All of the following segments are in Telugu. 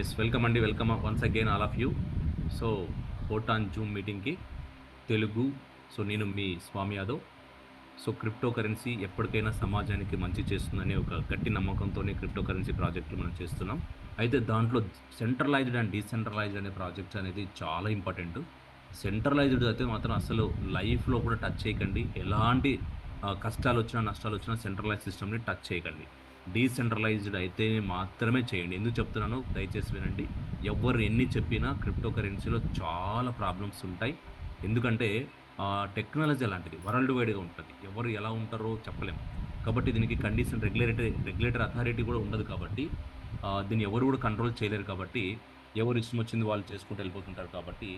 ఎస్ వెల్కమ్ అండి. Welcome once again all of you. So photon Zoom మీటింగ్కి తెలుగు. సో నేను మీ స్వామి యాదవ్. సో క్రిప్టో కరెన్సీ ఎప్పటికైనా సమాజానికి మంచి చేస్తుందనే ఒక గట్టి నమ్మకంతోనే క్రిప్టో కరెన్సీ ప్రాజెక్టులు మనం చేస్తున్నాం. అయితే దాంట్లో సెంట్రలైజ్డ్ అండ్ డీసెంట్రలైజ్డ్ అనే ప్రాజెక్ట్స్ అనేది చాలా ఇంపార్టెంట్. సెంట్రలైజ్డ్ అయితే మాత్రం అసలు లైఫ్లో కూడా టచ్ చేయకండి. ఎలాంటి కష్టాలు వచ్చినా నష్టాలు వచ్చినా సెంట్రలైజ్ సిస్టమ్ని టచ్ చేయకండి. డీసెంట్రలైజ్డ్ అయితే మాత్రమే చేయండి. ఎందుకు చెప్తున్నానో దయచేసి వినండి. ఎవ్వరు ఎన్ని చెప్పినా క్రిప్టో కరెన్సీలో చాలా ప్రాబ్లమ్స్ ఉంటాయి. ఎందుకంటే టెక్నాలజీ అలాంటిది వరల్డ్ వైడ్గా ఉంటుంది. ఎవరు ఎలా ఉంటారో చెప్పలేం. కాబట్టి దీనికి కండిషన్ రెగ్యులేటర్ అథారిటీ కూడా ఉండదు. కాబట్టి దీన్ని ఎవరు కూడా కంట్రోల్ చేయలేరు. కాబట్టి ఎవరు ఇష్టం వచ్చింది వాళ్ళు చేసుకుంటూ వెళ్ళిపోతుంటారు. కాబట్టి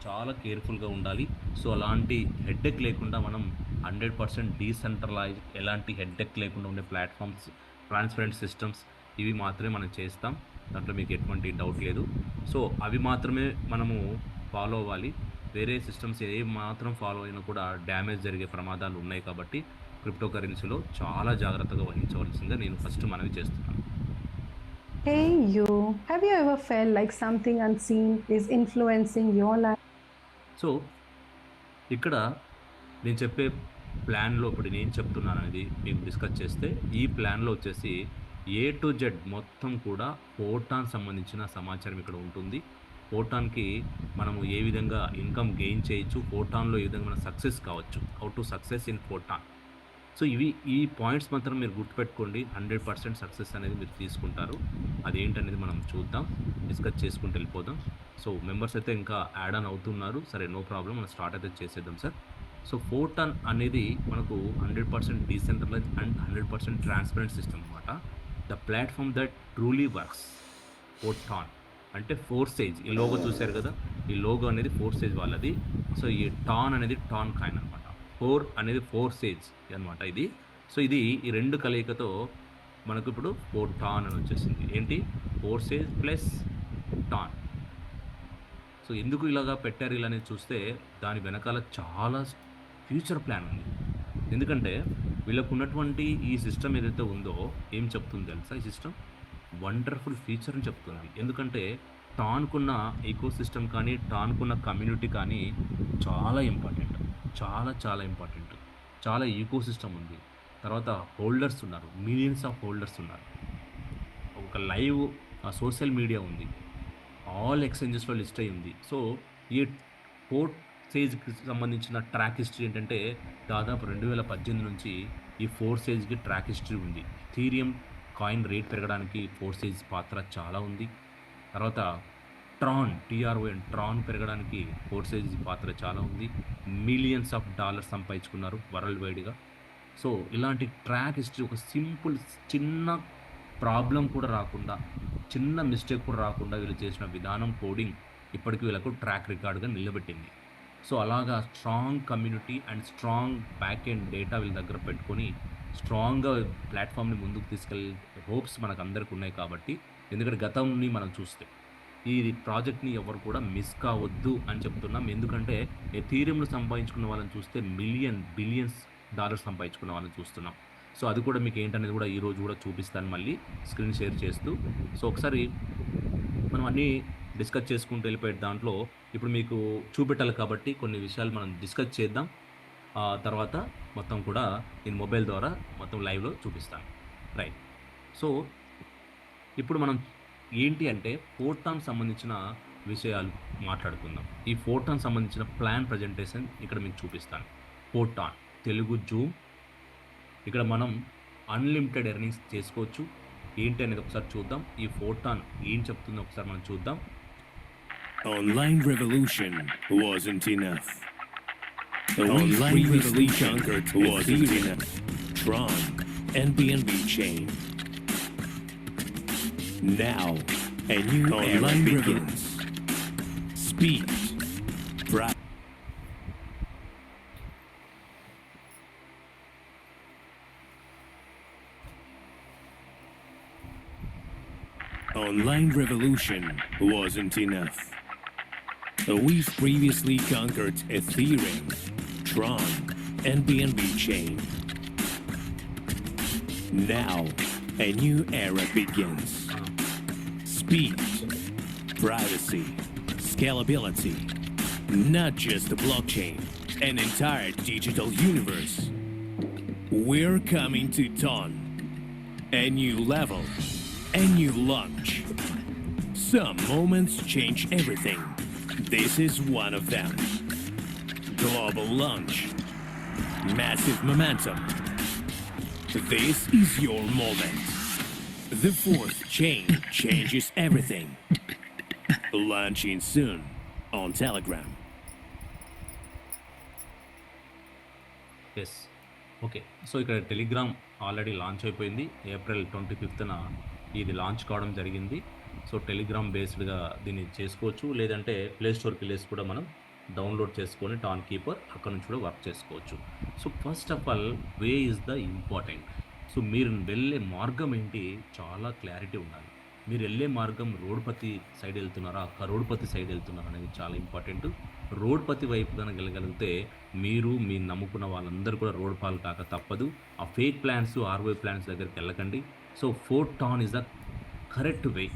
చాలా కేర్ఫుల్గా ఉండాలి. సో అలాంటి హెడ్ఏక్ లేకుండా మనం 100% డీసెంట్రలైజ్, ఎలాంటి హెడ్ఏక్ లేకుండా ఉండే ప్లాట్ఫామ్స్, ట్రాన్స్పరెంట్ సిస్టమ్స్ ఇవి మాత్రమే మనం చేస్తాం. దాంట్లో మీకు ఎటువంటి డౌట్ లేదు. సో అవి మాత్రమే మనము ఫాలో అవ్వాలి. వేరే సిస్టమ్స్ ఏ మాత్రం ఫాలో అయినా కూడా డ్యామేజ్ జరిగే ప్రమాదాలు ఉన్నాయి. కాబట్టి క్రిప్టో కరెన్సీలో చాలా జాగ్రత్తగా వహించవలసిందిగా నేను ఫస్ట్ మనవి చేస్తున్నాను. Hey you, have you ever felt like something unseen is influencing your life? So ఇక్కడ నేను చెప్పే ప్లాన్లో ఇప్పుడు నేను చెప్తున్నాను అనేది మీకు డిస్కస్ చేస్తే, ఈ ప్లాన్లో వచ్చేసి ఏ టు జెడ్ మొత్తం కూడా ఫోటాన్ సంబంధించిన సమాచారం ఇక్కడ ఉంటుంది. ఫోటాన్కి మనము ఏ విధంగా ఇన్కమ్ గెయిన్ చేయొచ్చు, ఫోటాన్లో ఏ విధంగా మనం సక్సెస్ కావచ్చు, how to success in photon. So ఈ పాయింట్స్ మాత్రం మీరు గుర్తుపెట్టుకోండి. 100% సక్సెస్ అనేది మీరు తీసుకుంటారు. అదేంటనేది మనం చూద్దాం, డిస్కస్ చేసుకుంటూ వెళ్ళిపోదాం. సో మెంబర్స్ అయితే ఇంకా యాడ్ ఆన్ అవుతున్నారు. సరే, నో ప్రాబ్లం, మనం స్టార్ట్ అయితే చేసేద్దాం సార్. సో ఫోటాన్ అనేది మనకు 100% డీసెంట్రలైజ్ అండ్ 100% ట్రాన్స్పరెంట్ సిస్టమ్ అనమాట. The platform that truly works. Photon అంటే 4 సేజ్. ఈ లోగో చూశారు కదా, ఈ లోగో అనేది 4 సేజ్ వాళ్ళది. సో ఈ టాన్ అనేది టాన్ కాయిన్ అనమాట. 4 అనేది 4 సేజ్ అనమాట ఇది. సో ఇది ఈ రెండు కలయికతో మనకు ఇప్పుడు ఫోటాన్ అని వచ్చేసింది. ఏంటి? 4 సేజ్ ప్లస్ టాన్. సో ఎందుకు ఇలాగా పెట్టారు ఇలా అనేది చూస్తే దాని వెనకాల చాలా ఫ్యూచర్ ప్లాన్ ఉంది. ఎందుకంటే వీళ్ళకు ఉన్నటువంటి ఈ సిస్టమ్ ఏదైతే ఉందో ఏం చెప్తుంది తెలుసా? ఈ సిస్టమ్ వండర్ఫుల్ ఫీచర్ అని చెప్తుంది. ఎందుకంటే టాన్కున్న ఈకో సిస్టమ్ కానీ, టాన్కున్న కమ్యూనిటీ కానీ చాలా ఇంపార్టెంట్, చాలా చాలా ఇంపార్టెంట్. చాలా ఈకో సిస్టమ్ ఉంది. తర్వాత హోల్డర్స్ ఉన్నారు, మిలియన్స్ ఆఫ్ హోల్డర్స్ ఉన్నారు. ఒక లైవ్ సోషల్ మీడియా ఉంది, ఆల్ ఎక్స్చేంజెస్లో లిస్ట్ అయి ఉంది. సో ఈ 4 సేజ్కి సంబంధించిన ట్రాక్ హిస్టరీ ఏంటంటే దాదాపు 2018 నుంచి ఈ 4 సేజ్కి ట్రాక్ హిస్టరీ ఉంది. థీరియం కాయిన్ రేట్ పెరగడానికి 4 సేజ్ పాత్ర చాలా ఉంది. తర్వాత ట్రాన్ పెరగడానికి 4 సేజ్ పాత్ర చాలా ఉంది. మిలియన్స్ ఆఫ్ డాలర్స్ సంపాదించుకున్నారు వరల్డ్ వైడ్గా. సో ఇలాంటి ట్రాక్ హిస్టరీ, ఒక సింపుల్ చిన్న ప్రాబ్లం కూడా రాకుండా, చిన్న మిస్టేక్ కూడా రాకుండా వీళ్ళు చేసిన విధానం, కోడింగ్ ఇప్పటికీ వీళ్ళకు ట్రాక్ రికార్డుగా నిలబెట్టింది. సో అలాగా strong community and strong back end data వీళ్ళ దగ్గర పెట్టుకొని స్ట్రాంగ్గా ప్లాట్ఫామ్ని ముందుకు తీసుకెళ్ళే హోప్స్ మనకు అందరికీ ఉన్నాయి. కాబట్టి ఎందుకంటే గతంని మనం చూస్తే ఈ ప్రాజెక్ట్ని ఎవరు కూడా మిస్ కావద్దు అని చెప్తున్నాం. ఎందుకంటే ఎథీరియంలో సంపాదించుకున్న వాళ్ళని చూస్తే బిలియన్స్ డాలర్స్ సంపాదించుకున్న వాళ్ళని చూస్తున్నాం. సో అది కూడా మీకు ఏంటనేది కూడా ఈరోజు కూడా చూపిస్తాను, మళ్ళీ స్క్రీన్ షేర్ చేస్తూ. సో ఒకసారి మనం అన్నీ డిస్కస్ చేసుకుంటూ వెళ్ళిపోయే దాంట్లో ఇప్పుడు మీకు చూపెట్టాలి కాబట్టి కొన్ని విషయాలు మనం డిస్కస్ చేద్దాం. తర్వాత మొత్తం కూడా నేను మొబైల్ ద్వారా మొత్తం లైవ్లో చూపిస్తాను. రైట్. సో ఇప్పుడు మనం ఏంటి అంటే ఫోటాన్ సంబంధించిన విషయాలు మాట్లాడుకుందాం. ఈ ఫోటాన్ సంబంధించిన ప్లాన్ ప్రజెంటేషన్ ఇక్కడ మీకు చూపిస్తాను. Photon Telugu Zoom. ఇక్కడ మనం అన్లిమిటెడ్ ఎర్నింగ్స్ చేసుకోవచ్చు. ఏంటి అనేది ఒకసారి చూద్దాం. ఈ ఫోటాన్ ఏం చెప్తుందో ఒకసారి మనం చూద్దాం. Online revolution wasn't enough. The online revolution wasn't enough. Tron and BNB chain. Now a new era begins. Speed. Online revolution wasn't enough. We've previously conquered Ethereum, Tron, and BNB chain. Now, a new era begins. Speed, privacy, scalability, not just the blockchain, an entire digital universe. We're coming to Ton. A new level, a new launch. Some moments change everything. This is one of them. Global launch. Massive momentum. This is your moment. The fourth chain changes everything. Launching soon on Telegram. Yes okay. So ఇక్కడ టెలిగ్రామ్ ఆల్రెడీ లాంచ్ అయిపోయింది. ఏప్రిల్ 25న ఇది లాంచ్ కావడం జరిగింది. సో టెలిగ్రామ్ బేస్డ్గా దీన్ని చేసుకోవచ్చు, లేదంటే ప్లే స్టోర్కి వెళ్ళేసి కూడా మనం డౌన్లోడ్ చేసుకొని టాన్ కీపర్ అక్కడ నుంచి కూడా వర్క్ చేసుకోవచ్చు. So first of all way is the important. So మీరు వెళ్ళే మార్గం ఏంటి, చాలా క్లారిటీ ఉండాలి. మీరు వెళ్ళే మార్గం రోడ్పతి సైడ్ వెళ్తున్నారా, కరోడ్పతి సైడ్ వెళ్తున్నారా అనేది చాలా ఇంపార్టెంట్. రోడ్పతి వైపు కనుక వెళ్ళగలిగితే మీరు నమ్ముకున్న వాళ్ళందరూ కూడా రోడ్ పాలు కాక తప్పదు. ఆ ఫేక్ ప్లాన్స్, ఆర్వై ప్లాన్స్ దగ్గరికి వెళ్ళకండి. So tan is the correct way.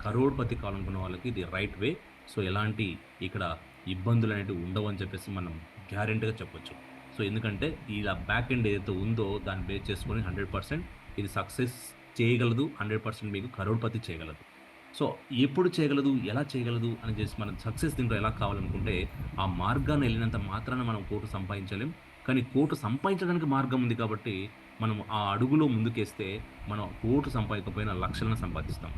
Crorepati కావాలనుకున్న వాళ్ళకి ఇది రైట్ వే. సో ఎలాంటి ఇక్కడ ఇబ్బందులు అనేవి ఉండవు అని చెప్పేసి మనం గ్యారెంటీగా చెప్పొచ్చు. సో ఎందుకంటే ఇలా బ్యాక్ ఎండ్ ఏదైతే ఉందో దాన్ని బేస్ చేసుకొని 100% ఇది సక్సెస్ చేయగలదు. 100% మీకు కరోడ్పతి చేయగలదు. సో ఎప్పుడు చేయగలదు, ఎలా చేయగలదు అని చేసి మనం సక్సెస్ దీంట్లో ఎలా కావాలనుకుంటే ఆ మార్గాన్ని వెళ్ళినంత మాత్రాన మనం కోటు సంపాదించలేం. కానీ కోటు సంపాదించడానికి మార్గం ఉంది కాబట్టి మనం ఆ అడుగులో ముందుకేస్తే మనం కోటు సంపాదించకపోయినా లక్షలను సంపాదిస్తాం.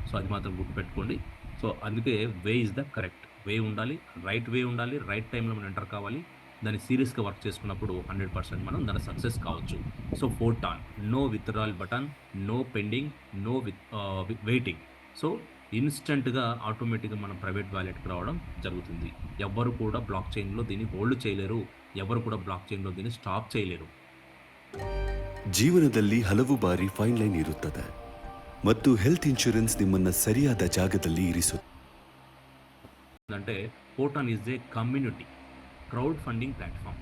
సో అది మాత్రం గుర్తుపెట్టుకోండి. సో అందుకే way is the correct way ఉండాలి, రైట్ వే ఉండాలి, రైట్ టైంలో మనం ఎంటర్ కావాలి. దాన్ని సీరియస్గా వర్క్ చేసుకున్నప్పుడు 100% మనం దాని సక్సెస్ కావచ్చు. సో టాన్, no withdrawal button, no pending, no waiting. So ఇన్స్టెంట్గా ఆటోమేటిక్గా మనం ప్రైవేట్ వ్యాలెట్కి రావడం జరుగుతుంది. ఎవరు కూడా బ్లాక్ చైన్లో దీన్ని హోల్డ్ చేయలేరు, ఎవరు కూడా బ్లాక్ చైన్లో దీన్ని స్టాప్ చేయలేరు. ಜೀವನದಲ್ಲಿ ಹಲವು ಬಾರಿ ಫೈನ್ ಲೈನ್ ಇರುತ್ತದೆ ಮತ್ತು ಹೆಲ್ತ್ ಇನ್ಶೂರೆನ್ಸ್ ನಿಮ್ಮನ್ನ ಸರಿಯಾದ ಜಾಗದಲ್ಲಿ ಇರಿಸುತ್ತದೆ. అంటే tan is a community crowd funding platform.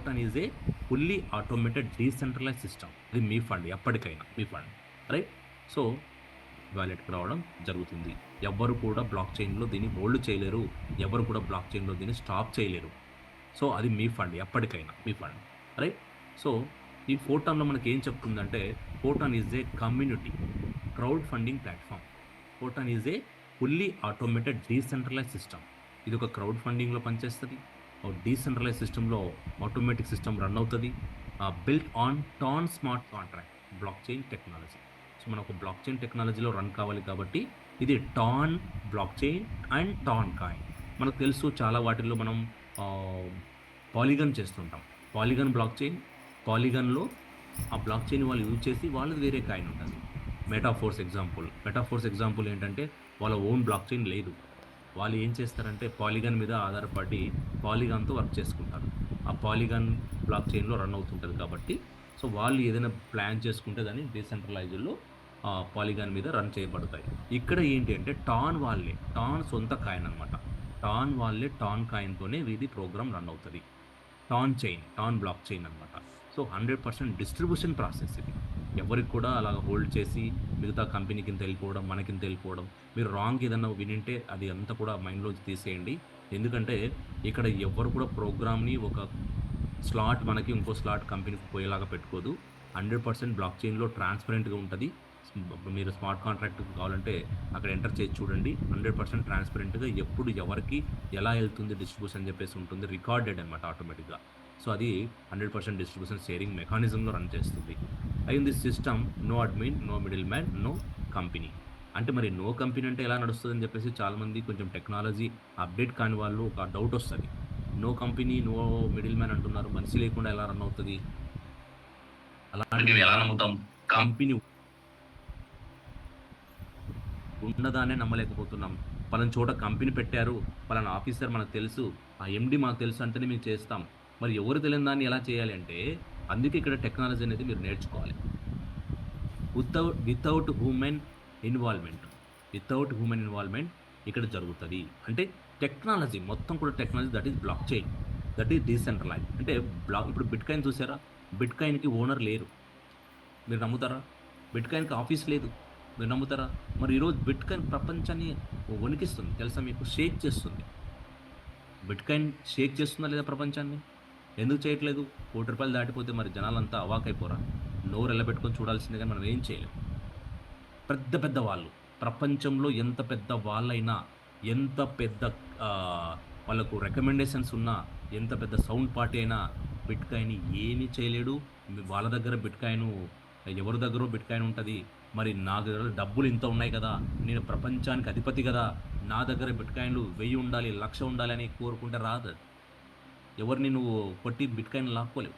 Tan is a fully automated decentralise system. ఇది మీ ఫండ్, ఎప్పటికైనా మీ ఫండ్, రైట్? సో వ్యాలెట్కి రావడం జరుగుతుంది. ఎవరు కూడా బ్లాక్ చైన్లో దీన్ని హోల్డ్ చేయలేరు, ఎవరు కూడా బ్లాక్ చైన్లో దీన్ని స్టాప్ చేయలేరు. సో అది మీ ఫండ్, ఎప్పటికైనా మీ ఫండ్, రైట్? సో ఈ టాన్లో మనకి ఏం చెప్తుందంటే tan is a community crowd funding platform. Tan is a fully automated decentralise system. ఇది ఒక క్రౌడ్ ఫండింగ్లో పనిచేస్తుంది. డీసెంట్రలైజ్ సిస్టంలో ఆటోమేటిక్ సిస్టమ్ రన్ అవుతుంది. Built on tan smart contract block chain technology. So మనకు బ్లాక్ చైన్ టెక్నాలజీలో రన్ కావాలి కాబట్టి ఇది tan block chain and tan coin. మనకు తెలుసు చాలా వాటిల్లో మనం పాలిగన్ చేస్తుంటాం. పాలిగన్ బ్లాక్ చైన్, పాలిగన్లో ఆ బ్లాక్ చైన్ వాళ్ళు యూజ్ చేసి వాళ్ళది వేరే కాయిన్ ఉంటుంది. మెటాఫోర్స్ ఎగ్జాంపుల్ ఏంటంటే వాళ్ళ ఓన్ బ్లాక్ చైన్ లేదు. వాళ్ళు ఏం చేస్తారంటే పాలిగన్ మీద ఆధారపడి పాలిగాన్తో వర్క్ చేసుకుంటారు. ఆ పాలిగాన్ బ్లాక్ చైన్లో రన్ అవుతుంటుంది కాబట్టి సో వాళ్ళు ఏదైనా ప్లాన్ చేసుకుంటే దాన్ని డీసెంట్రలైజ్లో పాలిగాన్ మీద రన్ చేయబడతాయి. ఇక్కడ ఏంటి అంటే టాన్ సొంత కాయిన్ అనమాట. టాన్ వాళ్ళే టాన్ కాయిన్తోనే ఇది ప్రోగ్రామ్ రన్ అవుతుంది. టాన్ బ్లాక్ చైన్ అనమాట. సో 100% డిస్ట్రిబ్యూషన్ ప్రాసెస్ ఇది. ఎవరికి కూడా అలాగ హోల్డ్ చేసి మిగతా కంపెనీకి ఇంత వెళ్ళిపోవడం, మనకింత వెళ్ళిపోవడం, మీరు రాంగ్ ఏదన్నా వినింటే అది అంతా కూడా మైండ్లోంచి తీసేయండి. ఎందుకంటే ఇక్కడ ఎవరు కూడా ప్రోగ్రామ్ని ఒక స్లాట్ మనకి ఇంకో స్లాట్ కంపెనీకి పోయేలాగా పెట్టుకోదు. 100% బ్లాక్ చైన్లో ట్రాన్స్పరెంట్గా ఉంటుంది. మీరు స్మార్ట్ కాంట్రాక్ట్ కావాలంటే అక్కడ ఎంటర్ చేసి చూడండి. 100% ట్రాన్స్పరెంట్గా ఎప్పుడు ఎవరికి ఎలా వెళ్తుంది డిస్ట్రిబ్యూషన్ అని చెప్పేసి ఉంటుంది. రికార్డెడ్ అనమాట ఆటోమేటిక్గా. సో అది 100% డిస్ట్రిబ్యూషన్ షేరింగ్ మెకానిజంలో రన్ చేస్తుంది. అయిన this system no admin, no middle man, no company. అంటే మరి నో కంపెనీ అంటే ఎలా నడుస్తుంది అని చెప్పేసి చాలామంది కొంచెం టెక్నాలజీ అప్డేట్ కాని వాళ్ళు ఒక డౌట్ వస్తుంది. No company, no middle man అంటున్నారు, మనిషి లేకుండా ఎలా రన్ అవుతుంది? అలాంటివి ఎలా నమ్ముతాం? కంపెనీ ఉన్నదానే నమ్మలేకపోతున్నాం. పలానా చోట కంపెనీ పెట్టారు, పలానా ఆఫీసర్ మనకు తెలుసు, ఆ ఎండి మాకు తెలుసు అంటేనే మేము చేస్తాం. మరి ఎవరు తెలియని దాన్ని ఎలా చేయాలి అంటే అందుకే ఇక్కడ టెక్నాలజీ అనేది మీరు నేర్చుకోవాలి. వితౌట్ హ్యూమన్ ఇన్వాల్వ్మెంట్ ఇక్కడ జరుగుతుంది. అంటే టెక్నాలజీ మొత్తం కూడా technology that is block chain, that is decentralise. అంటే ఇప్పుడు బిట్ కాయిన్ చూసారా, బిట్ కాయిన్కి ఓనర్ లేరు. మీరు నమ్ముతారా? బిట్ కాయిన్కి ఆఫీస్ లేదు, మీరు నమ్ముతారా? మరి ఈరోజు బిట్‌కాయిన్ ప్రపంచాన్ని వణికిస్తుంది. తెలుసా మీకు? షేక్ చేస్తుంది. బిట్‌కాయిన్ షేక్ చేస్తుందా లేదా ప్రపంచాన్ని? ఎందుకు చేయట్లేదు? రూ. 1,00,00,000 దాటిపోతే మరి జనాలంతా అవాకైపోరా? నోరెళ్ళబెట్టుకొని చూడాల్సిందే గాని మనం ఏం చేయలేం. పెద్ద పెద్ద వాళ్ళు, ప్రపంచంలో ఎంత పెద్ద వాళ్ళైనా, ఎంత పెద్ద వాళ్ళకు రికమెండేషన్స్ ఉన్నా, ఎంత పెద్ద సౌండ్ పార్టీ అయినా బిట్‌కాయిన్‌ని ఏమీ చేయలేడు. వాళ్ళ దగ్గర బిట్‌కాయిను ఎవరి దగ్గరో బిట్‌కాయిన్ ఉంటది. మరి నా దగ్గర డబ్బులు ఇంత ఉన్నాయి కదా! నేను ప్రపంచానికి అధిపతి గదా! నా దగ్గర బిట్‌కాయిన్‌లు 1000 ఉండాలి, 1,00,000 ఉండాలి అని కోరుకుంటే రాదది. ఎవరిని నువ్వు కొట్టి బిట్‌కాయిన్ లాక్కోలేవు.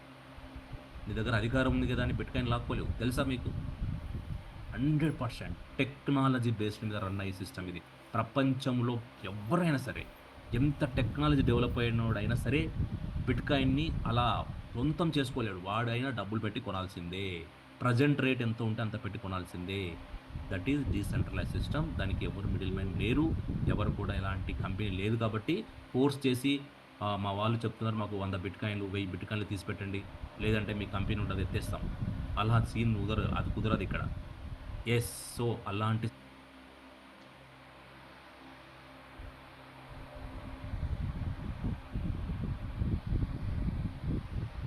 నీ దగ్గర అధికారం ఉంది గదా! అని బిట్‌కాయిన్ లాక్కోలేవు. తెలుసా మీకు? 100% టెక్నాలజీ బేస్డ్ మీద రన్ అయ్యే సిస్టమ్ ఇది. ప్రపంచంలో ఎవ్వరైనా సరే, ఎంత టెక్నాలజీ డెవలప్ అయినోడైనా సరే, బిట్‌కాయిన్‌ని అలా సొంతం చేసుకోలేడు. వాడైనా డబ్బులు పెట్టి కొనాల్సిందే. ప్రెజెంట్ రేట్ ఎంత ఉంటే అంత పెట్టి కొనాల్సిందే. That is decentralise system. దానికి ఎవరు మిడిల్ మ్యాన్ లేరు. ఎవరు కూడా ఎలాంటి కంపెనీ లేదు కాబట్టి ఫోర్స్ చేసి మా వాళ్ళు చెప్తున్నారు మాకు 100 బిట్‌కాయిన్‌లు, 1000 బిట్‌కాయిన్‌లు తీసిపెట్టండి. లేదంటే మీ కంపెనీ ఉంటది ఎత్తేస్తాం. అలా సీన్ అది కుదరదు ఇక్కడ. యెస్. సో, అలాంటి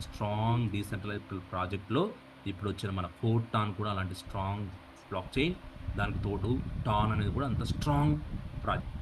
స్ట్రాంగ్ డీసెంట్రలైజ్డ్ ప్రాజెక్ట్‌లో ఇప్పుడొచ్చిన మన ఫోర్టాన్ కూడా అలాంటి స్ట్రాంగ్ బ్లాక్ చైన్. దానికి తోడు టాన్ అనేది కూడా అంత స్ట్రాంగ్ ప్రాజెక్ట్.